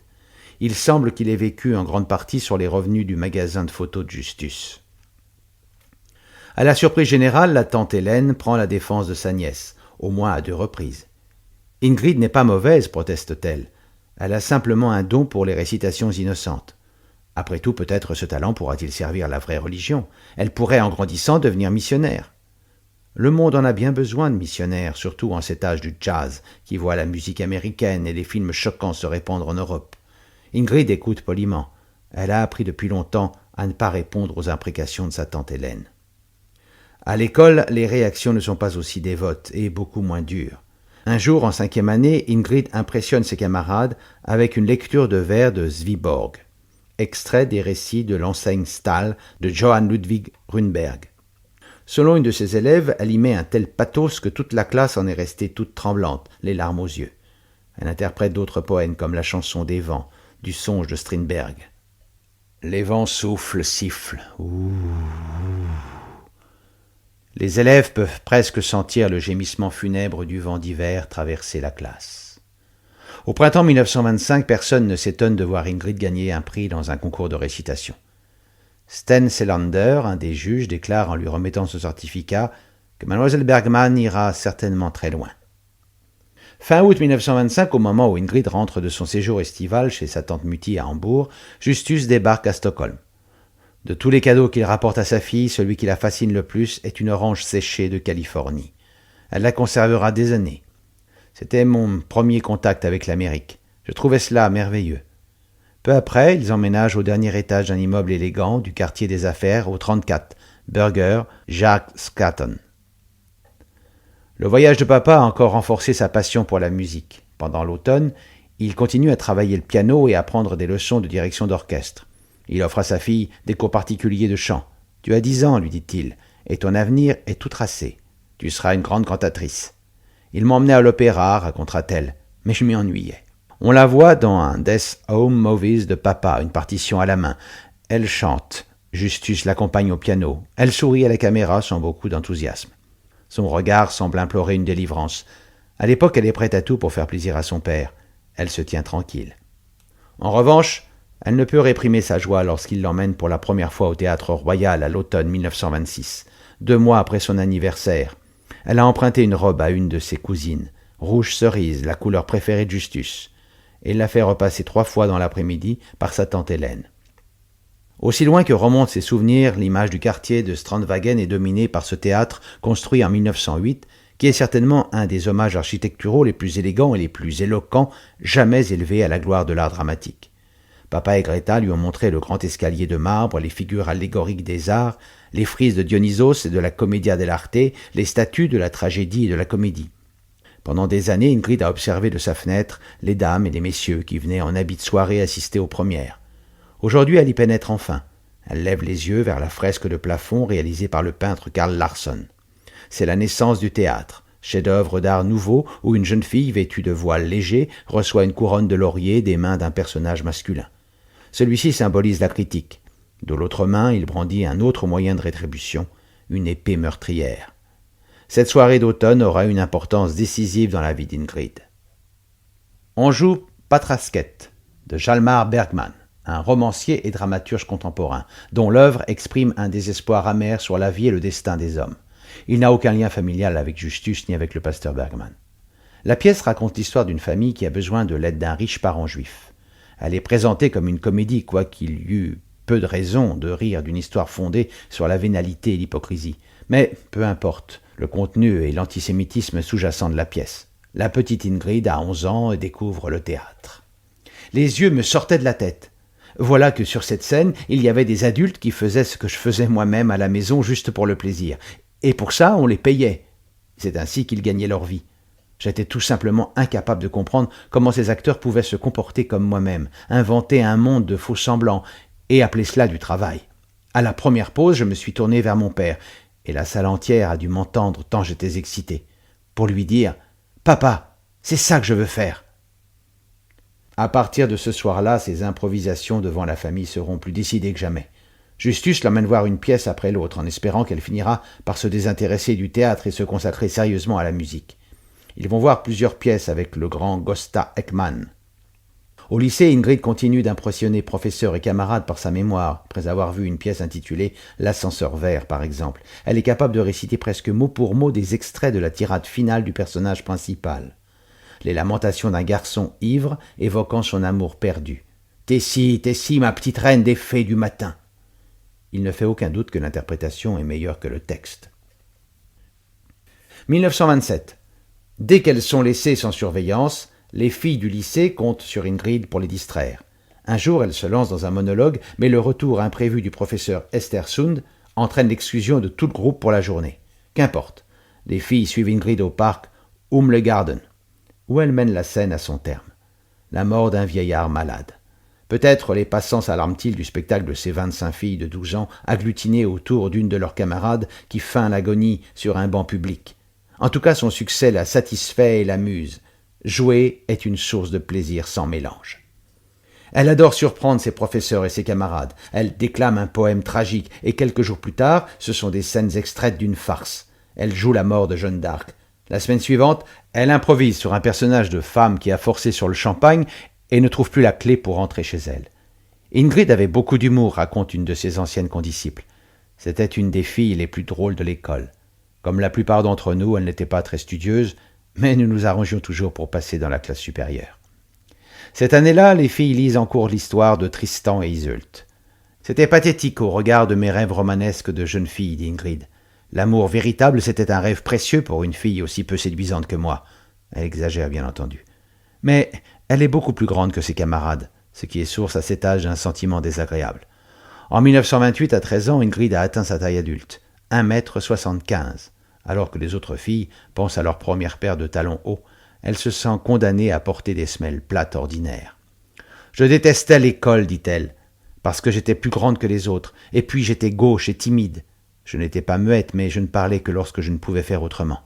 Il semble qu'il ait vécu en grande partie sur les revenus du magasin de photos de Justus. À la surprise générale, la tante Hélène prend la défense de sa nièce, au moins à 2 reprises. Ingrid n'est pas mauvaise, proteste-t-elle. Elle a simplement un don pour les récitations innocentes. Après tout, peut-être ce talent pourra-t-il servir la vraie religion. Elle pourrait, en grandissant, devenir missionnaire. Le monde en a bien besoin de missionnaires, surtout en cet âge du jazz, qui voit la musique américaine et les films choquants se répandre en Europe. Ingrid écoute poliment. Elle a appris depuis longtemps à ne pas répondre aux imprécations de sa tante Hélène. À l'école, les réactions ne sont pas aussi dévotes et beaucoup moins dures. Un jour, en 5e année, Ingrid impressionne ses camarades avec une lecture de vers de Sviborg, extrait des récits de l'enseigne Stahl de Johann Ludwig Runeberg. Selon une de ses élèves, elle y met un tel pathos que toute la classe en est restée toute tremblante, les larmes aux yeux. Elle interprète d'autres poèmes comme la chanson des vents, du songe de Strindberg. Les vents soufflent, sifflent. Ouh. Les élèves peuvent presque sentir le gémissement funèbre du vent d'hiver traverser la classe. Au printemps 1925, personne ne s'étonne de voir Ingrid gagner un prix dans un concours de récitation. Sten Selander, un des juges, déclare en lui remettant ce certificat que Mademoiselle Bergman ira certainement très loin. Fin août 1925, au moment où Ingrid rentre de son séjour estival chez sa tante Mutti à Hambourg, Justus débarque à Stockholm. De tous les cadeaux qu'il rapporte à sa fille, celui qui la fascine le plus est une orange séchée de Californie. Elle la conservera des années. C'était mon premier contact avec l'Amérique. Je trouvais cela merveilleux. Peu après, ils emménagent au dernier étage d'un immeuble élégant du quartier des affaires au 34, Burger, Jacques Scatton. Le voyage de papa a encore renforcé sa passion pour la musique. Pendant l'automne, il continue à travailler le piano et à prendre des leçons de direction d'orchestre. Il offre à sa fille des cours particuliers de chant. « Tu as 10 ans, lui dit-il, et ton avenir est tout tracé. Tu seras une grande cantatrice. » Il m'emmenait à l'opéra, racontera-t-elle, mais je m'y ennuyais. On la voit dans un Death Home Movies de papa, une partition à la main. Elle chante. Justus l'accompagne au piano. Elle sourit à la caméra sans beaucoup d'enthousiasme. Son regard semble implorer une délivrance. À l'époque, elle est prête à tout pour faire plaisir à son père. Elle se tient tranquille. En revanche, elle ne peut réprimer sa joie lorsqu'il l'emmène pour la première fois au Théâtre Royal à l'automne 1926, 2 mois après son anniversaire. Elle a emprunté une robe à une de ses cousines, rouge cerise, la couleur préférée de Justus, et l'a fait repasser 3 fois dans l'après-midi par sa tante Hélène. Aussi loin que remontent ses souvenirs, l'image du quartier de Strandwagen est dominée par ce théâtre construit en 1908, qui est certainement un des hommages architecturaux les plus élégants et les plus éloquents jamais élevés à la gloire de l'art dramatique. Papa et Greta lui ont montré le grand escalier de marbre, les figures allégoriques des arts, les frises de Dionysos et de la Commedia dell'arte, les statues de la tragédie et de la comédie. Pendant des années, Ingrid a observé de sa fenêtre les dames et les messieurs qui venaient en habit de soirée assister aux premières. Aujourd'hui, elle y pénètre enfin. Elle lève les yeux vers la fresque de plafond réalisée par le peintre Carl Larsson. C'est la naissance du théâtre, chef-d'œuvre d'art nouveau où une jeune fille vêtue de voile léger reçoit une couronne de laurier des mains d'un personnage masculin. Celui-ci symbolise la critique. De l'autre main, il brandit un autre moyen de rétribution, une épée meurtrière. Cette soirée d'automne aura une importance décisive dans la vie d'Ingrid. On joue Patrasket de Hjalmar Bergman, un romancier et dramaturge contemporain, dont l'œuvre exprime un désespoir amer sur la vie et le destin des hommes. Il n'a aucun lien familial avec Justus ni avec le pasteur Bergman. La pièce raconte l'histoire d'une famille qui a besoin de l'aide d'un riche parent juif. Elle est présentée comme une comédie, quoiqu'il y eût peu de raison de rire d'une histoire fondée sur la vénalité et l'hypocrisie. Mais peu importe, le contenu et l'antisémitisme sous-jacent de la pièce. La petite Ingrid a 11 ans et découvre le théâtre. Les yeux me sortaient de la tête. Voilà que sur cette scène, il y avait des adultes qui faisaient ce que je faisais moi-même à la maison juste pour le plaisir. Et pour ça, on les payait. C'est ainsi qu'ils gagnaient leur vie. J'étais tout simplement incapable de comprendre comment ces acteurs pouvaient se comporter comme moi-même, inventer un monde de faux semblants et appeler cela du travail. À la première pause, je me suis tourné vers mon père, et la salle entière a dû m'entendre tant j'étais excité, pour lui dire « Papa, c'est ça que je veux faire !» À partir de ce soir-là, ses improvisations devant la famille seront plus décidées que jamais. Justus l'emmène voir une pièce après l'autre, en espérant qu'elle finira par se désintéresser du théâtre et se consacrer sérieusement à la musique. Ils vont voir plusieurs pièces avec le grand Gösta Ekman. Au lycée, Ingrid continue d'impressionner professeurs et camarades par sa mémoire, après avoir vu une pièce intitulée « L'ascenseur vert » par exemple. Elle est capable de réciter presque mot pour mot des extraits de la tirade finale du personnage principal. Les lamentations d'un garçon ivre évoquant son amour perdu. « Tessie, ma petite reine des fées du matin !» Il ne fait aucun doute que l'interprétation est meilleure que le texte. 1927. Dès qu'elles sont laissées sans surveillance, les filles du lycée comptent sur Ingrid pour les distraire. Un jour, elle se lance dans un monologue, mais le retour imprévu du professeur Estersund entraîne l'exclusion de tout le groupe pour la journée. Qu'importe, les filles suivent Ingrid au parc Humlegarden, où elle mène la scène à son terme. La mort d'un vieillard malade. Peut-être les passants s'alarment-ils du spectacle de ces 25 filles de 12 ans agglutinées autour d'une de leurs camarades qui feint l'agonie sur un banc public. En tout cas, son succès la satisfait et l'amuse. Jouer est une source de plaisir sans mélange. Elle adore surprendre ses professeurs et ses camarades. Elle déclame un poème tragique et quelques jours plus tard, ce sont des scènes extraites d'une farce. Elle joue la mort de Jeanne d'Arc. La semaine suivante, elle improvise sur un personnage de femme qui a forcé sur le champagne et ne trouve plus la clé pour rentrer chez elle. Ingrid avait beaucoup d'humour, raconte une de ses anciennes condisciples. C'était une des filles les plus drôles de l'école. Comme la plupart d'entre nous, elle n'était pas très studieuse, mais nous nous arrangions toujours pour passer dans la classe supérieure. Cette année-là, les filles lisent en cours l'histoire de Tristan et Iseult. C'était pathétique au regard de mes rêves romanesques de jeune fille, dit Ingrid. L'amour véritable, c'était un rêve précieux pour une fille aussi peu séduisante que moi. Elle exagère, bien entendu. Mais elle est beaucoup plus grande que ses camarades, ce qui est source à cet âge d'un sentiment désagréable. En 1928, à 13 ans, Ingrid a atteint sa taille adulte, 1,75 m, alors que les autres filles pensent à leur première paire de talons hauts. Elle se sent condamnée à porter des semelles plates ordinaires. « Je détestais l'école, dit-elle, parce que j'étais plus grande que les autres, et puis j'étais gauche et timide. Je n'étais pas muette, mais je ne parlais que lorsque je ne pouvais faire autrement.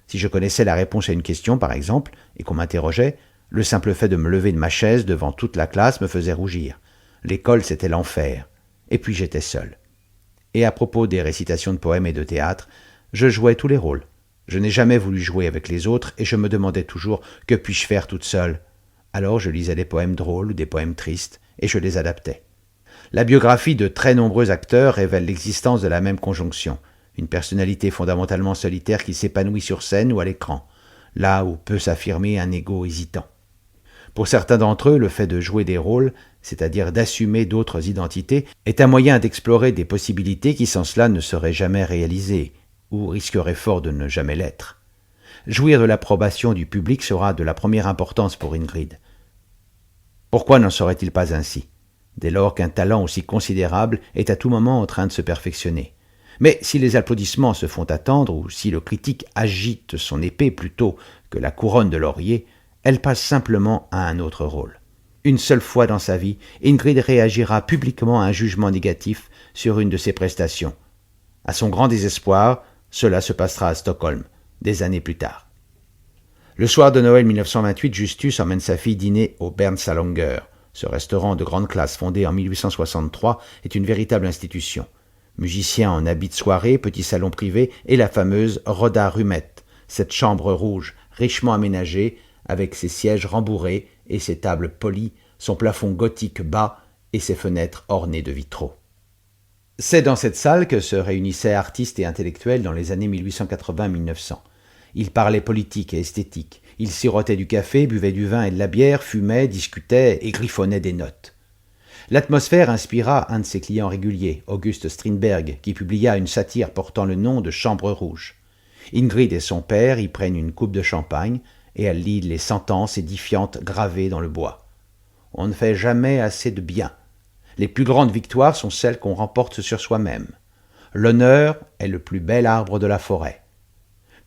Si je connaissais la réponse à une question, par exemple, et qu'on m'interrogeait, le simple fait de me lever de ma chaise devant toute la classe me faisait rougir. L'école, c'était l'enfer. Et puis j'étais seule. Et à propos des récitations de poèmes et de théâtre, je jouais tous les rôles. Je n'ai jamais voulu jouer avec les autres et je me demandais toujours « que puis-je faire toute seule ?» Alors je lisais des poèmes drôles ou des poèmes tristes et je les adaptais. La biographie de très nombreux acteurs révèle l'existence de la même conjonction, une personnalité fondamentalement solitaire qui s'épanouit sur scène ou à l'écran, là où peut s'affirmer un ego hésitant. Pour certains d'entre eux, le fait de jouer des rôles, c'est-à-dire d'assumer d'autres identités, est un moyen d'explorer des possibilités qui sans cela ne seraient jamais réalisées, ou risqueraient fort de ne jamais l'être. Jouir de l'approbation du public sera de la première importance pour Ingrid. Pourquoi n'en serait-il pas ainsi, dès lors qu'un talent aussi considérable est à tout moment en train de se perfectionner? Mais si les applaudissements se font attendre, ou si le critique agite son épée plutôt que la couronne de laurier, elle passe simplement à un autre rôle. Une seule fois dans sa vie, Ingrid réagira publiquement à un jugement négatif sur une de ses prestations. À son grand désespoir, cela se passera à Stockholm, des années plus tard. Le soir de Noël 1928, Justus emmène sa fille dîner au Bernsalanger. Ce restaurant de grande classe fondé en 1863 est une véritable institution. Musiciens en habit de soirée, petit salon privé et la fameuse Roda Rumette, cette chambre rouge richement aménagée avec ses sièges rembourrés et ses tables polies, son plafond gothique bas et ses fenêtres ornées de vitraux. C'est dans cette salle que se réunissaient artistes et intellectuels dans les années 1880-1900. Ils parlaient politique et esthétique, ils sirotaient du café, buvaient du vin et de la bière, fumaient, discutaient et griffonnaient des notes. L'atmosphère inspira un de ses clients réguliers, August Strindberg, qui publia une satire portant le nom de Chambre rouge. Ingrid et son père y prennent une coupe de champagne et elle lit les sentences édifiantes gravées dans le bois. On ne fait jamais assez de bien. Les plus grandes victoires sont celles qu'on remporte sur soi-même. L'honneur est le plus bel arbre de la forêt.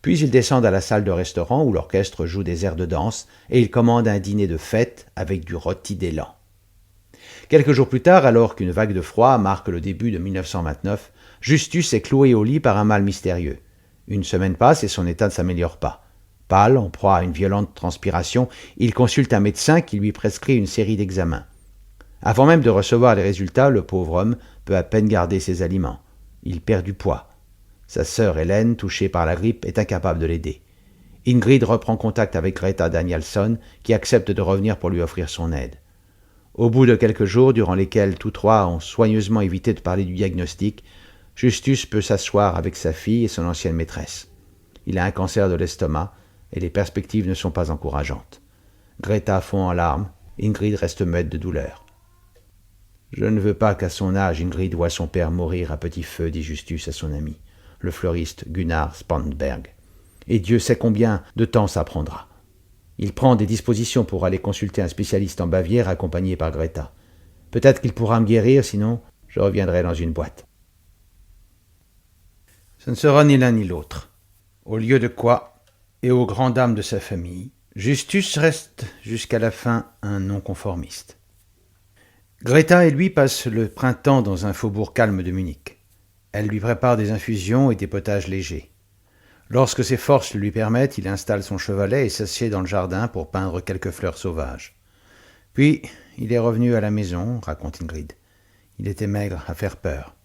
Puis ils descendent à la salle de restaurant où l'orchestre joue des airs de danse et ils commandent un dîner de fête avec du rôti d'élan. Quelques jours plus tard, alors qu'une vague de froid marque le début de 1929, Justus est cloué au lit par un mal mystérieux. Une semaine passe et son état ne s'améliore pas. Pâle, en proie à une violente transpiration, il consulte un médecin qui lui prescrit une série d'examens. Avant même de recevoir les résultats, le pauvre homme peut à peine garder ses aliments. Il perd du poids. Sa sœur Hélène, touchée par la grippe, est incapable de l'aider. Ingrid reprend contact avec Greta Danielsson, qui accepte de revenir pour lui offrir son aide. Au bout de quelques jours, durant lesquels tous trois ont soigneusement évité de parler du diagnostic, Justus peut s'asseoir avec sa fille et son ancienne maîtresse. Il a un cancer de l'estomac et les perspectives ne sont pas encourageantes. Greta fond en larmes, Ingrid reste muette de douleur. « Je ne veux pas qu'à son âge, Ingrid voie son père mourir à petit feu, dit Justus à son ami, le fleuriste Gunnar Spandberg. Et Dieu sait combien de temps ça prendra. Il prend des dispositions pour aller consulter un spécialiste en Bavière accompagné par Greta. Peut-être qu'il pourra me guérir, sinon je reviendrai dans une boîte. » Ce ne sera ni l'un ni l'autre. Au lieu de quoi, et aux grandes dames de sa famille, Justus reste jusqu'à la fin un non-conformiste. Greta et lui passent le printemps dans un faubourg calme de Munich. Elle lui prépare des infusions et des potages légers. Lorsque ses forces le lui permettent, il installe son chevalet et s'assied dans le jardin pour peindre quelques fleurs sauvages. Puis, il est revenu à la maison, raconte Ingrid. Il était maigre à faire peur.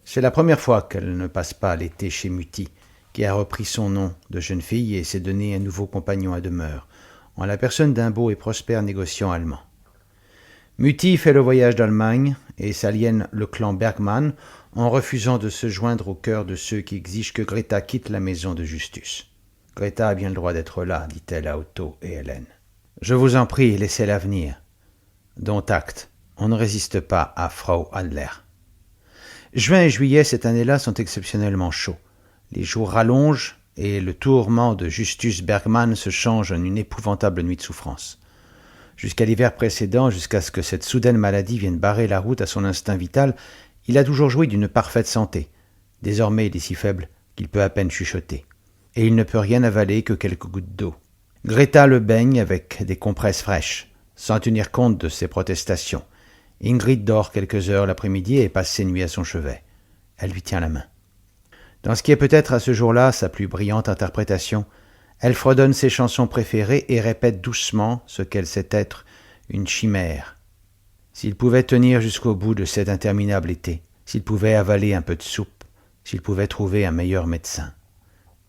C'est la première fois qu'elle ne passe pas l'été chez Mutti, qui a repris son nom de jeune fille et s'est donné un nouveau compagnon à demeure, en la personne d'un beau et prospère négociant allemand. Mutti fait le voyage d'Allemagne et s'aliène le clan Bergmann en refusant de se joindre au cœur de ceux qui exigent que Greta quitte la maison de Justus. « Greta a bien le droit d'être là, dit-elle à Otto et Hélène. Je vous en prie, laissez-la venir. Dont acte, on ne résiste pas à Frau Adler. » Juin et juillet cette année-là sont exceptionnellement chauds. Les jours rallongent et le tourment de Justus Bergmann se change en une épouvantable nuit de souffrance. Jusqu'à l'hiver précédent, jusqu'à ce que cette soudaine maladie vienne barrer la route à son instinct vital, il a toujours joui d'une parfaite santé. Désormais, il est si faible qu'il peut à peine chuchoter. Et il ne peut rien avaler que quelques gouttes d'eau. Greta le baigne avec des compresses fraîches, sans tenir compte de ses protestations. Ingrid dort quelques heures l'après-midi et passe ses nuits à son chevet. Elle lui tient la main. Dans ce qui est peut-être à ce jour-là sa plus brillante interprétation, elle fredonne ses chansons préférées et répète doucement ce qu'elle sait être une chimère. S'il pouvait tenir jusqu'au bout de cet interminable été, s'il pouvait avaler un peu de soupe, s'il pouvait trouver un meilleur médecin,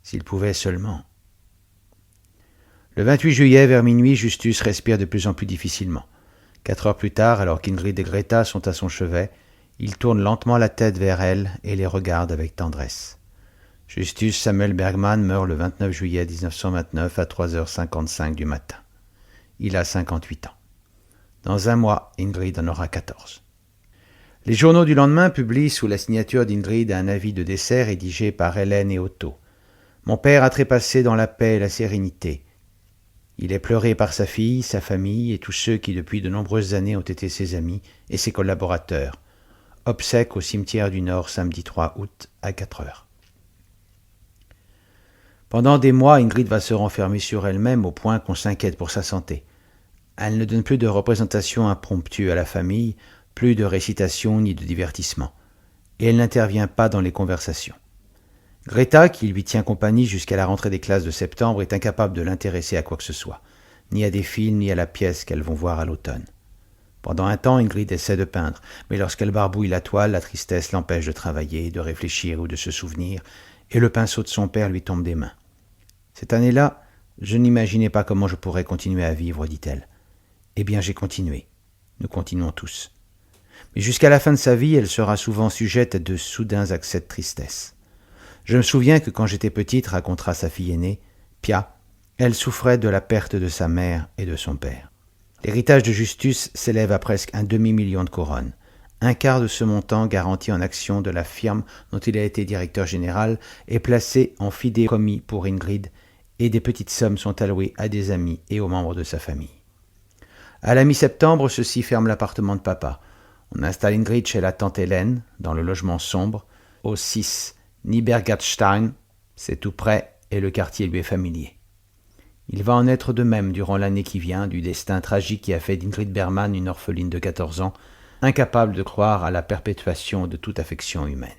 s'il pouvait seulement. Le 28 juillet, vers minuit, Justus respire de plus en plus difficilement. 4 heures plus tard, alors qu'Ingrid et Greta sont à son chevet, il tourne lentement la tête vers elle et les regarde avec tendresse. Justus Samuel Bergmann meurt le 29 juillet 1929 à 3h55 du matin. Il a 58 ans. Dans un mois, Ingrid en aura 14. Les journaux du lendemain publient sous la signature d'Ingrid un avis de décès rédigé par Hélène et Otto. Mon père a trépassé dans la paix et la sérénité. Il est pleuré par sa fille, sa famille et tous ceux qui depuis de nombreuses années ont été ses amis et ses collaborateurs. Obsèques au cimetière du Nord samedi 3 août à 4 heures. Pendant des mois, Ingrid va se renfermer sur elle-même au point qu'on s'inquiète pour sa santé. Elle ne donne plus de représentation impromptue à la famille, plus de récitation ni de divertissement. Et elle n'intervient pas dans les conversations. Greta, qui lui tient compagnie jusqu'à la rentrée des classes de septembre, est incapable de l'intéresser à quoi que ce soit, ni à des films, ni à la pièce qu'elles vont voir à l'automne. Pendant un temps, Ingrid essaie de peindre, mais lorsqu'elle barbouille la toile, la tristesse l'empêche de travailler, de réfléchir ou de se souvenir, et le pinceau de son père lui tombe des mains. Cette année-là, je n'imaginais pas comment je pourrais continuer à vivre, dit-elle. Eh bien, j'ai continué. Nous continuons tous. Mais jusqu'à la fin de sa vie, elle sera souvent sujette à de soudains accès de tristesse. Je me souviens que quand j'étais petite, racontera sa fille aînée, Pia, elle souffrait de la perte de sa mère et de son père. L'héritage de Justus s'élève à presque 1 demi-million de couronnes. 1/4 de ce montant garanti en actions de la firme dont il a été directeur général est placé en fidéicommis pour Ingrid et des petites sommes sont allouées à des amis et aux membres de sa famille. À la mi-septembre, ceux-ci ferment l'appartement de papa. On installe Ingrid chez la tante Hélène, dans le logement sombre, au 6 Niebergartstein, c'est tout près et le quartier lui est familier. Il va en être de même durant l'année qui vient du destin tragique qui a fait d'Ingrid Bergmann une orpheline de 14 ans, incapable de croire à la perpétuation de toute affection humaine.